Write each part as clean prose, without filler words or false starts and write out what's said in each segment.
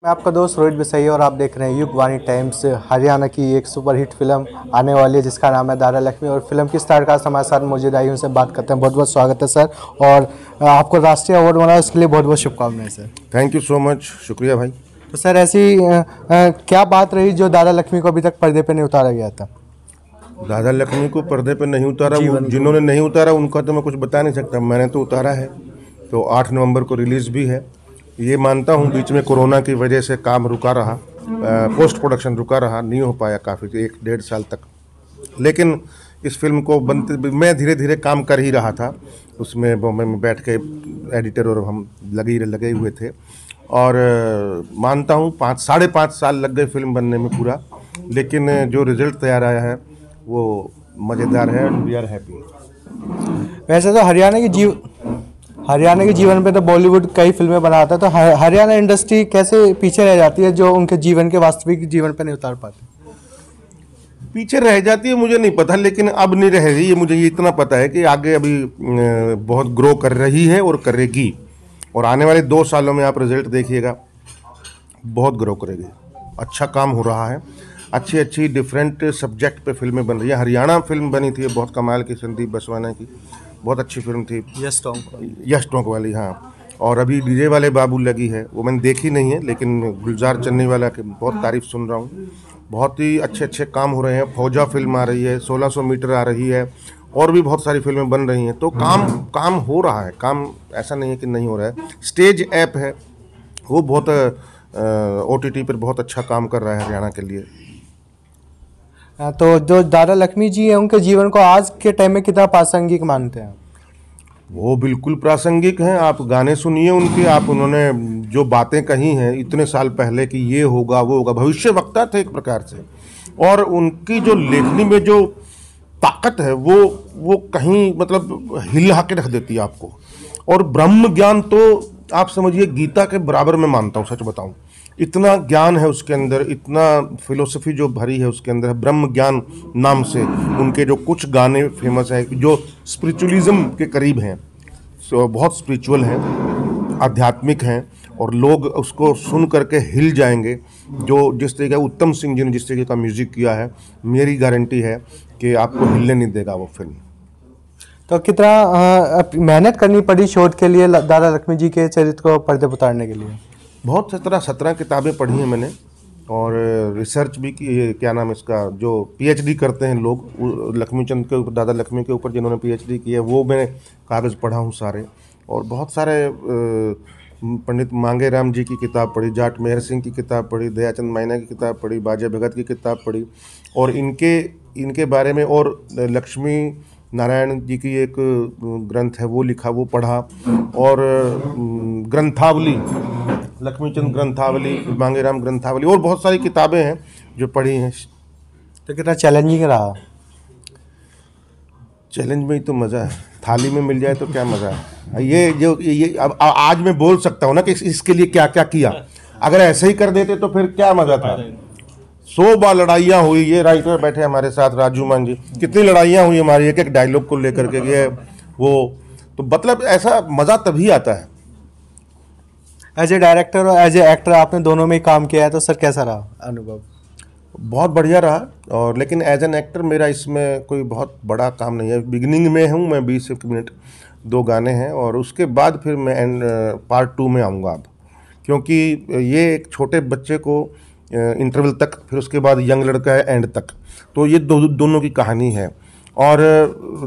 मैं आपका दोस्त रोहित बिसैया और आप देख रहे हैं युग वाणी टाइम्स। हरियाणा की एक सुपरहिट फिल्म आने वाली है जिसका नाम है दादा लक्ष्मी, और फिल्म की स्टारकास्ट हमारे साथ मौजूद आई, उनसे बात करते हैं। बहुत बहुत स्वागत है सर, और आपको राष्ट्रीय अवार्ड मिला, इसके लिए बहुत बहुत शुभकामनाएं sir. Thank you so much, शुक्रिया भाई। तो सर ऐसी क्या बात रही जो दादा लक्ष्मी को अभी तक पर्दे पर नहीं उतारा गया था? दादा लक्ष्मी को पर्दे पे नहीं उतारा, जिन्होंने नहीं उतारा उनका तो मैं कुछ बता नहीं सकता, मैंने तो उतारा है। तो 8 नवंबर को रिलीज़ भी है। ये मानता हूँ बीच में कोरोना की वजह से काम रुका रहा, पोस्ट प्रोडक्शन रुका रहा, नहीं हो पाया काफ़ी 1-1.5 साल तक। लेकिन इस फिल्म को बनते मैं धीरे धीरे काम कर ही रहा था उसमें, बॉम्बे में बैठ के एडिटर और हम लगे हुए थे। और मानता हूँ 5-5.5 साल लग गए फिल्म बनने में पूरा, लेकिन जो रिजल्ट तैयार आया है वो मज़ेदार है एंड वी आर हैप्पी। वैसे तो हरियाणा के जीवन पे तो बॉलीवुड कई फिल्में बनाता है, तो हरियाणा इंडस्ट्री कैसे पीछे रह जाती है जो उनके जीवन के वास्तविक जीवन पे नहीं उतार पाते? पीछे रह जाती है मुझे नहीं पता, लेकिन अब नहीं रह रही है। मुझे ये इतना पता है कि आगे अभी बहुत ग्रो कर रही है और करेगी, और आने वाले 2 सालों में आप रिजल्ट देखिएगा, बहुत ग्रो करेगी। अच्छा काम हो रहा है, अच्छी डिफरेंट सब्जेक्ट पे फिल्में बन रही है। हरियाणा फिल्म बनी थी बहुत कमाल की, संदीप बसवाना की, बहुत अच्छी फिल्म थी, यश टोंक वाली। हाँ, और अभी डीजे वाले बाबू लगी है, वो मैंने देखी नहीं है, लेकिन गुलजार चन्नी वाला की बहुत तारीफ सुन रहा हूँ। बहुत ही अच्छे काम हो रहे हैं। फौजा फिल्म आ रही है, 1600 मीटर आ रही है, और भी बहुत सारी फिल्में बन रही हैं। तो काम हो रहा है, काम ऐसा नहीं है कि नहीं हो रहा है। स्टेज ऐप है वो बहुत OTT पर बहुत अच्छा काम कर रहा है हरियाणा के लिए। तो जो दादा लक्ष्मी जी हैं उनके जीवन को आज के टाइम में कितना प्रासंगिक मानते हैं? वो बिल्कुल प्रासंगिक हैं। आप गाने सुनिए उनके, आप उन्होंने जो बातें कही हैं इतने साल पहले कि ये होगा वो होगा, भविष्य वक्ता थे एक प्रकार से। और उनकी जो लेखनी में जो ताकत है वो कहीं मतलब हिला के रख देती है आपको। और ब्रह्म ज्ञान तो आप समझिए गीता के बराबर में मानता हूँ, सच बताऊँ। इतना ज्ञान है उसके अंदर, इतना फिलोसफी जो भरी है उसके अंदर है। ब्रह्म ज्ञान नाम से उनके जो कुछ गाने फेमस है जो स्पिरिचुअलिज्म के करीब हैं, बहुत स्पिरिचुअल हैं, आध्यात्मिक हैं, और लोग उसको सुन करके हिल जाएंगे। जो जिस तरीके का उत्तम सिंह जी ने जिस तरीके का म्यूजिक किया है, मेरी गारंटी है कि आपको हिलने नहीं देगा वो फिल्म। तो कितना मेहनत करनी पड़ी शोध के लिए दादा लक्ष्मी जी के चरित्र को पर्दे पर उतारने के लिए? बहुत 17 किताबें पढ़ी हैं मैंने, और रिसर्च भी की। क्या नाम इसका, जो PhD करते हैं लोग लक्ष्मीचंद के ऊपर, दादा लक्ष्मी के ऊपर जिन्होंने PhD की है, वो मैं कागज़ पढ़ा हूँ सारे। और बहुत सारे पंडित मांगे राम जी की किताब पढ़ी, जाट मेहर सिंह की किताब पढ़ी, दयाचंद मायना की किताब पढ़ी, बाजे भगत की किताब पढ़ी, और इनके बारे में। और लक्ष्मी नारायण जी की एक ग्रंथ है वो लिखा, वो पढ़ा। और ग्रंथावली, लक्ष्मीचंद ग्रंथावली, मांगेराम ग्रंथावली, और बहुत सारी किताबें हैं जो पढ़ी हैं। तो कितना चैलेंजिंग रहा? चैलेंज में ही तो मज़ा है, थाली में मिल जाए तो क्या मज़ा है। ये अब आज मैं बोल सकता हूँ ना कि इसके लिए क्या क्या किया। अगर ऐसे ही कर देते तो फिर क्या मज़ा था। 100 बार लड़ाइयाँ हुई। ये राइटर बैठे हमारे साथ राजू मान जी, कितनी लड़ाइयाँ हुई हमारी एक डायलॉग को लेकर के, ये वो। तो मतलब ऐसा मज़ा तभी आता है। एज ए डायरेक्टर और एज ए एक्टर आपने दोनों में ही काम किया है, तो सर कैसा रहा अनुभव? बहुत बढ़िया रहा। और लेकिन एज एन एक्टर मेरा इसमें कोई बहुत बड़ा काम नहीं है। बिगिनिंग में हूँ मैं, 20 मिनट 2 गाने हैं, और उसके बाद फिर मैं पार्ट 2 में आऊँगा अब, क्योंकि ये एक छोटे बच्चे को इंटरवल तक, फिर उसके बाद यंग लड़का है एंड तक, तो ये दोनों की कहानी है। और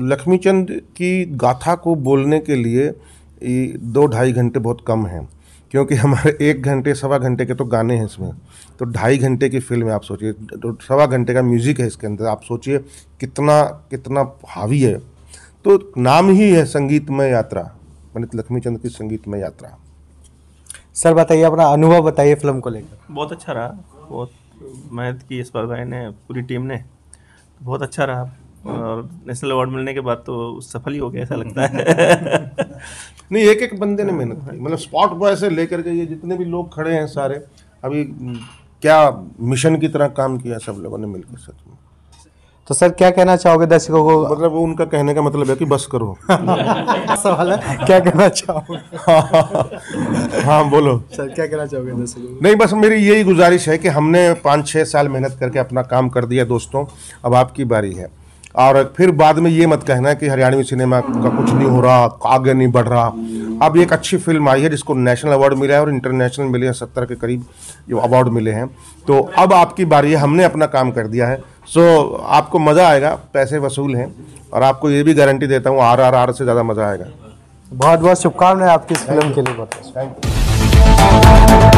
लक्ष्मीचंद की गाथा को बोलने के लिए 2-2.5 घंटे बहुत कम हैं, क्योंकि हमारे 1 घंटे 1.25 घंटे के तो गाने हैं इसमें, तो 2.5 घंटे की फिल्म है। आप सोचिए, 1.25 घंटे का म्यूज़िक है इसके अंदर, आप सोचिए कितना हावी है। तो नाम ही है संगीतमय यात्रा, पंडित लक्ष्मीचंद की संगीतमय यात्रा। सर बताइए, अपना अनुभव बताइए फिल्म को लेकर। बहुत अच्छा रहा, बहुत मेहनत की इस पर भाई ने, पूरी टीम ने, बहुत अच्छा रहा। और नेशनल अवार्ड मिलने के बाद तो सफल ही हो गया ऐसा लगता है। नहीं, एक बंदे ने मेहनत की, मतलब स्पॉट बॉय से लेकर के ये जितने भी लोग खड़े हैं सारे, अभी क्या मिशन की तरह काम किया सब लोगों ने मिलकर, सच में। तो सर क्या कहना चाहोगे दर्शकों को? मतलब वो उनका कहने का मतलब है कि बस करो। सवाल है, क्या कहना चाहोगे? हाँ बोलो सर क्या कहना चाहोगे दर्शकों को? नहीं, बस मेरी यही गुजारिश है कि हमने 5-6 साल मेहनत करके अपना काम कर दिया दोस्तों, अब आपकी बारी है। और फिर बाद में ये मत कहना कि हरियाणवी सिनेमा का कुछ नहीं हो रहा, आगे नहीं बढ़ रहा। अब एक अच्छी फिल्म आई है जिसको नेशनल अवार्ड मिला है और इंटरनेशनल मिले हैं, 70 के करीब जो अवार्ड मिले हैं। तो अब आपकी बारी है, हमने अपना काम कर दिया है। सो आपको मज़ा आएगा, पैसे वसूल हैं, और आपको ये भी गारंटी देता हूँ RRR से ज़्यादा मज़ा आएगा। बहुत बहुत शुभकामनाएं आपकी इस फिल्म के लिए। बहुत थैंक यू।